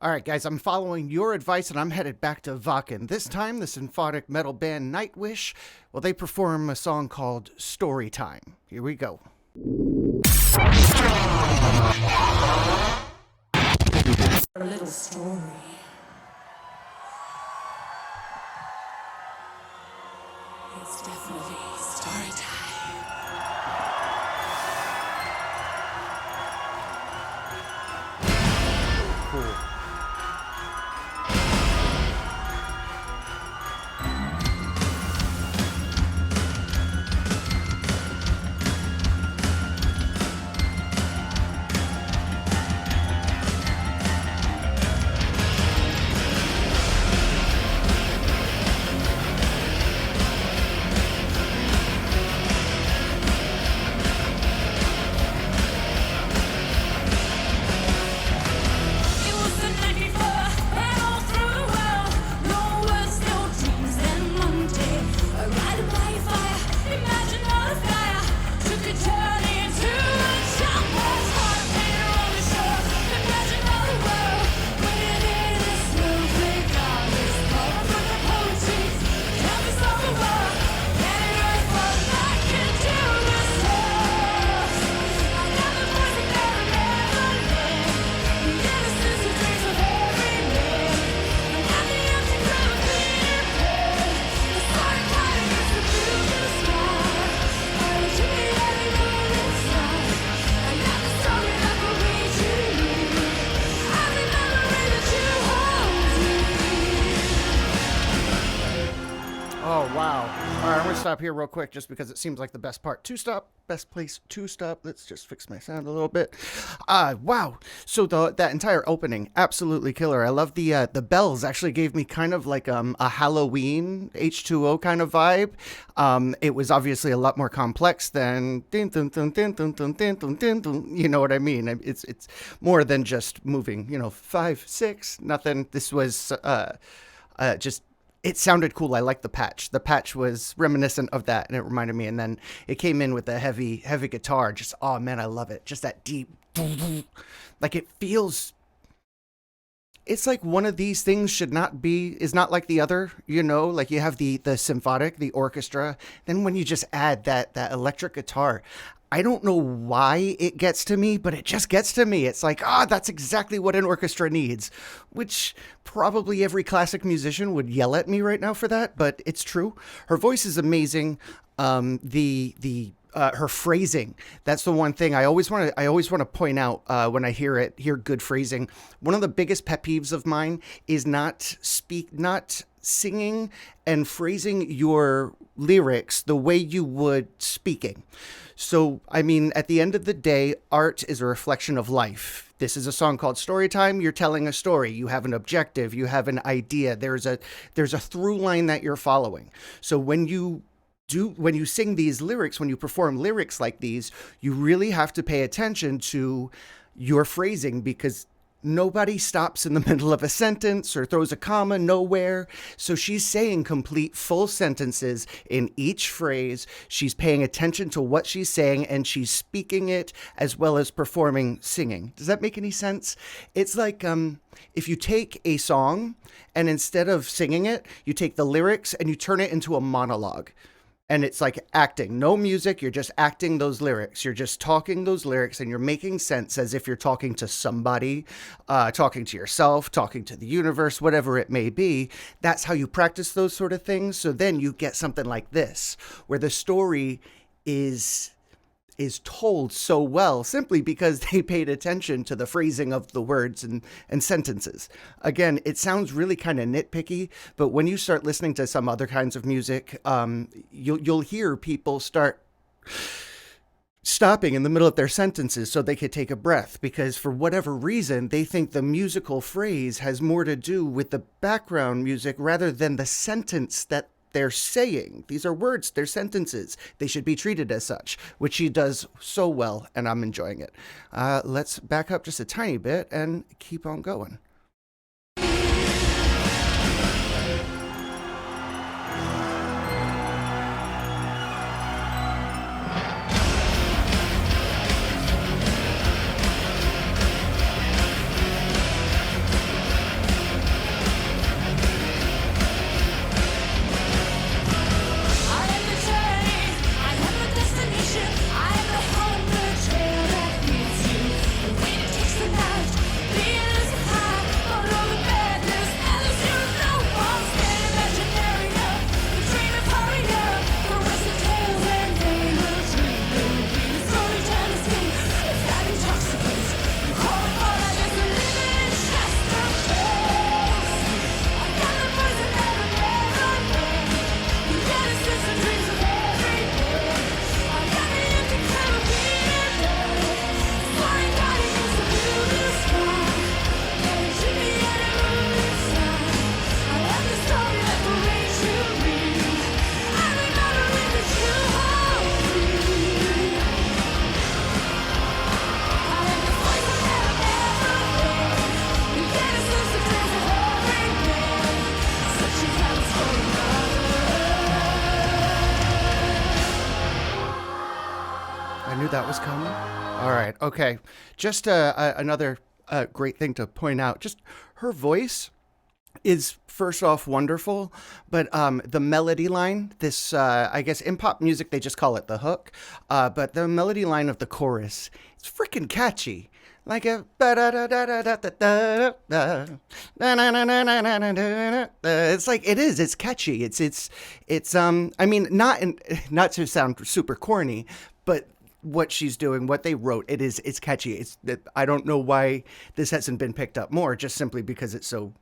All right, guys, I'm following your advice and I'm headed back to Wacken. This time, the symphonic metal band Nightwish, well, they perform a song called Storytime. Here we go. A little story. It's definitely story time. Cool. It was the night before, and all through the world, no words, no dreams. Then Monday, riding by a fire, imagine what a fire took a turn into a childless heart. Painter on the shore, imagine all the world waiting in this snowflake on this poem from the poetry. Canvas of the world, get it right for I can do this stuff. I got the voice that never lived. Innocence and dreams of every man. And at the empty grave of Peter Pan, the sorry cloud against the blue sky. I will give me every moment inside. I got the story that will read to you. Every memory that you hold me. Oh, wow. All right, I'm going to stop here real quick just because it seems like the best part. Two stop, best place to stop. Let's just fix my sound a little bit. Wow. So that entire opening, absolutely killer. I love the bells actually gave me kind of like a Halloween H2O kind of vibe. It was obviously a lot more complex than din, dun, dun, din, dun, dun, din, dun, din, dun, you know what I mean? It's more than just moving, 5, 6, nothing. This was just it sounded cool. I liked the patch. The patch was reminiscent of that, and it reminded me. And then it came in with a heavy guitar. Just, oh man, I love it. Just that deep, like it feels. It's like one of these things is not like the other. Like you have the symphonic, the orchestra. Then when you just add that electric guitar, I don't know why it gets to me, but it just gets to me. It's like, that's exactly what an orchestra needs, which probably every classic musician would yell at me right now for that, but it's true. Her voice is amazing. Her phrasing, that's the one thing I always want to point out when I hear good phrasing. One of the biggest pet peeves of mine is not singing and phrasing your lyrics the way you would speaking. So, I mean, at the end of the day, art is a reflection of life. This is a song called Storytime. You're telling a story. You have an objective. You have an idea. There's a through line that you're following. So when you sing these lyrics, when you perform lyrics like these, you really have to pay attention to your phrasing because nobody stops in the middle of a sentence or throws a comma nowhere. So she's saying complete full sentences in each phrase. She's paying attention to what she's saying and she's speaking it as well as performing singing. Does that make any sense? It's like if you take a song and instead of singing it, you take the lyrics and you turn it into a monologue. And it's like acting, no music. You're just acting those lyrics. You're just talking those lyrics and you're making sense as if you're talking to somebody, talking to yourself, talking to the universe, whatever it may be. That's how you practice those sort of things. So then you get something like this, where the story is told so well simply because they paid attention to the phrasing of the words and sentences. Again, it sounds really kind of nitpicky, but when you start listening to some other kinds of music, you'll hear people start stopping in the middle of their sentences so they could take a breath because for whatever reason, they think the musical phrase has more to do with the background music rather than the sentence that they're saying. These are words, they're sentences. They should be treated as such, which she does so well, and I'm enjoying it. Let's back up just a tiny bit and keep on going. that was coming. All right. Okay. Just another great thing to point out. Just her voice is first off wonderful, but the melody line, this I guess in pop music they just call it the hook, but the melody line of the chorus, it's freaking catchy. Like a it's like it's catchy. It's I mean not to sound super corny, but what she's doing, what they wrote, it's catchy. I don't know why this hasn't been picked up more, just simply because it's so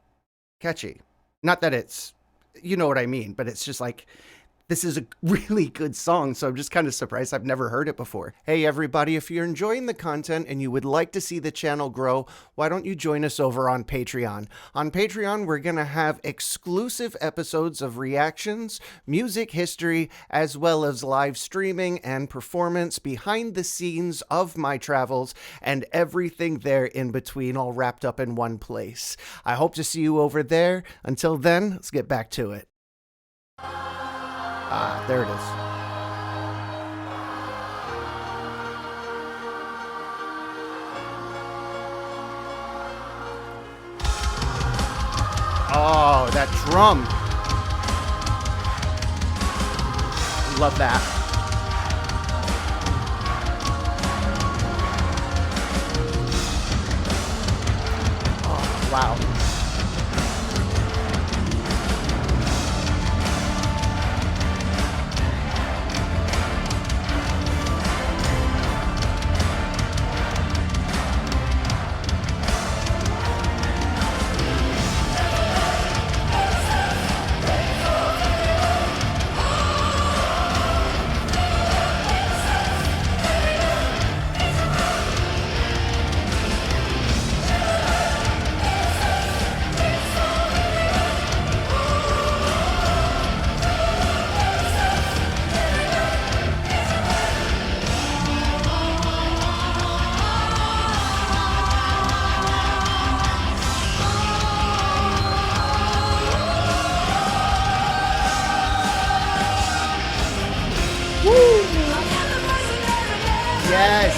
catchy. Not that it's, you know what I mean, but it's just like, this is a really good song, so I'm just kind of surprised I've never heard it before. Hey everybody, if you're enjoying the content and you would like to see the channel grow, why don't you join us over on Patreon? On Patreon, we're going to have exclusive episodes of reactions, music history, as well as live streaming and performance behind the scenes of my travels and everything there in between, all wrapped up in one place. I hope to see you over there. Until then, let's get back to it. Ah, there it is. Oh, that drum. Love that. Oh, wow. Yes.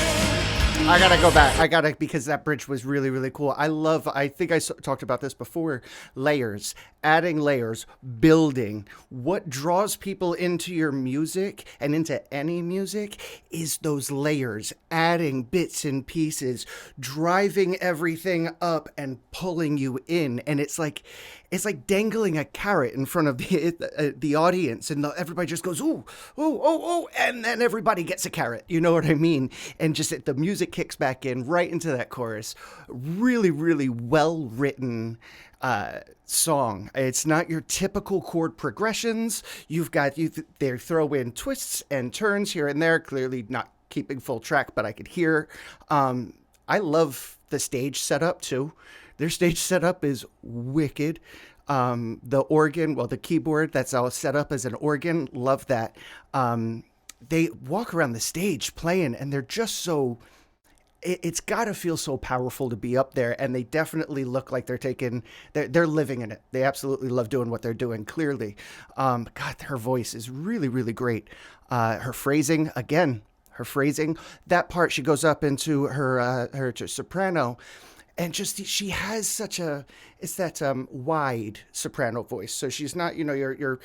I gotta go back. Because that bridge was really, really cool. I think I talked about this before, layers, adding layers, building. What draws people into your music and into any music is those layers, adding bits and pieces, driving everything up and pulling you in. And it's like dangling a carrot in front of the audience, and everybody just goes, ooh, ooh, oh, oh, and then everybody gets a carrot. You know what I mean? And just the music kicks back in right into that chorus. Really, really well written song. It's not your typical chord progressions. They throw in twists and turns here and there. Clearly not keeping full track, but I could hear. I love the stage setup too. Their stage setup is wicked. The organ, the keyboard, that's all set up as an organ. Love that. They walk around the stage playing, and they're just so... It's got to feel so powerful to be up there, and they definitely look like they're living in it. They absolutely love doing what they're doing, clearly. God, her voice is really, really great. Her phrasing, that part, she goes up into her soprano, and just she has it's that wide soprano voice. So she's not, your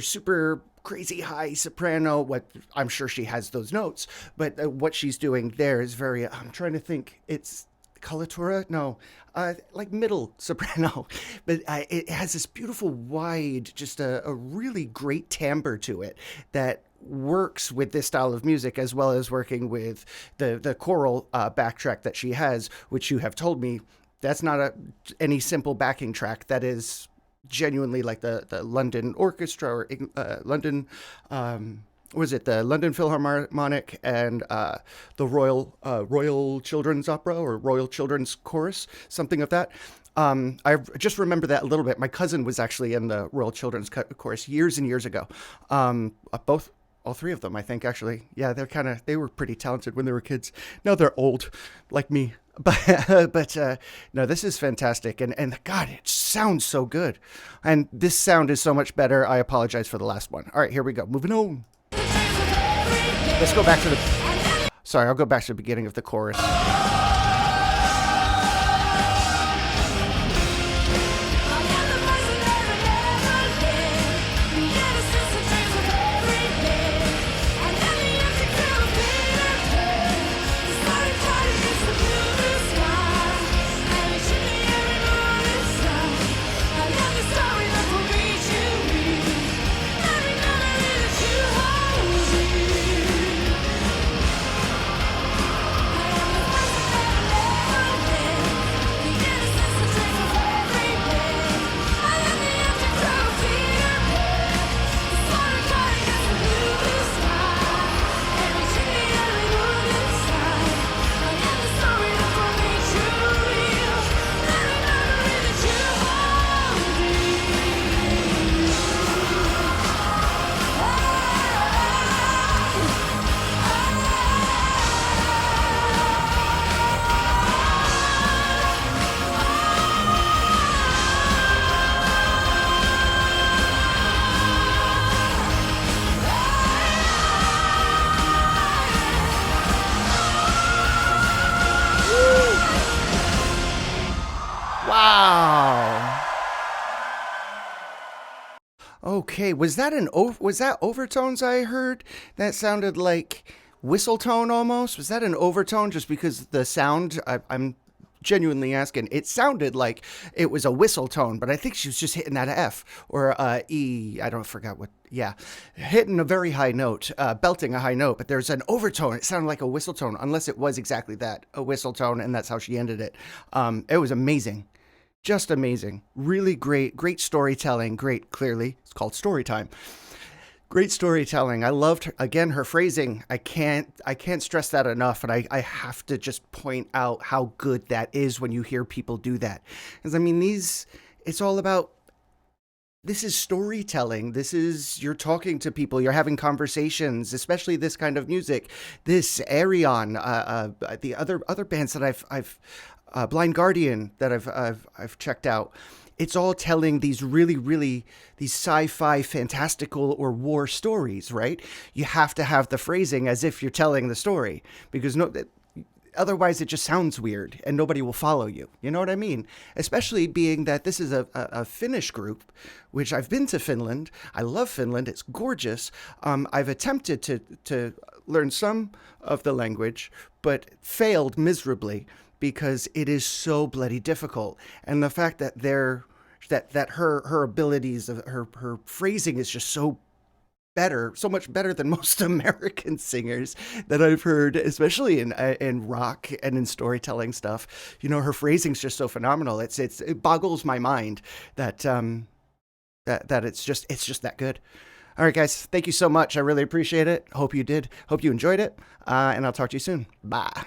super crazy high soprano. What I'm sure she has those notes, but what she's doing there is very. I'm trying to think. It's coloratura, no, like middle soprano, but it has this beautiful wide, just a really great timbre to it that works with this style of music, as well as working with the choral backtrack that she has, which you have told me that's not any simple backing track. That is genuinely like the London Orchestra or London the London Philharmonic and the Royal Children's Opera or Royal Children's Chorus, something of that. I just remember that a little bit. My cousin was actually in the Royal Children's Chorus years and years ago. All three of them, I think, actually. Yeah, they were pretty talented when they were kids. Now they're old, like me. But no, this is fantastic. And God, it sounds so good. And this sound is so much better. I apologize for the last one. All right, here we go. Moving on. Let's go back to Sorry, I'll go back to the beginning of the chorus. Wow. Okay, was that overtones I heard? That sounded like whistle tone almost. Was that an overtone just because the sound? I'm genuinely asking. It sounded like it was a whistle tone, but I think she was just hitting that F or E. I don't forget what. Yeah, hitting a very high note, belting a high note. But there's an overtone. It sounded like a whistle tone, unless it was exactly that, a whistle tone, and that's how she ended it. It was amazing. Just amazing. Really great storytelling. Clearly, it's called Storytime. Great storytelling. I loved, again, her phrasing. I can't stress that enough. And I have to just point out how good that is when you hear people do that. Because, I mean, it's all about, this is storytelling. You're talking to people, you're having conversations, especially this kind of music. This Arion, the other bands that I've Blind Guardian that I've checked out. It's all telling these really these sci-fi, fantastical, or war stories, right? You have to have the phrasing as if you're telling the story, because otherwise it just sounds weird and nobody will follow you. You know what I mean? Especially being that this is a Finnish group, which I've been to Finland. I love Finland. It's gorgeous. I've attempted to learn some of the language, but failed miserably, because it is so bloody difficult. And the fact that her abilities, her phrasing is just so much better than most American singers that I've heard, especially in rock and in storytelling stuff. You know, her phrasing's just so phenomenal. It boggles my mind that that it's just that good. All right, guys, thank you so much. I really appreciate it. Hope you enjoyed it. And I'll talk to you soon. Bye.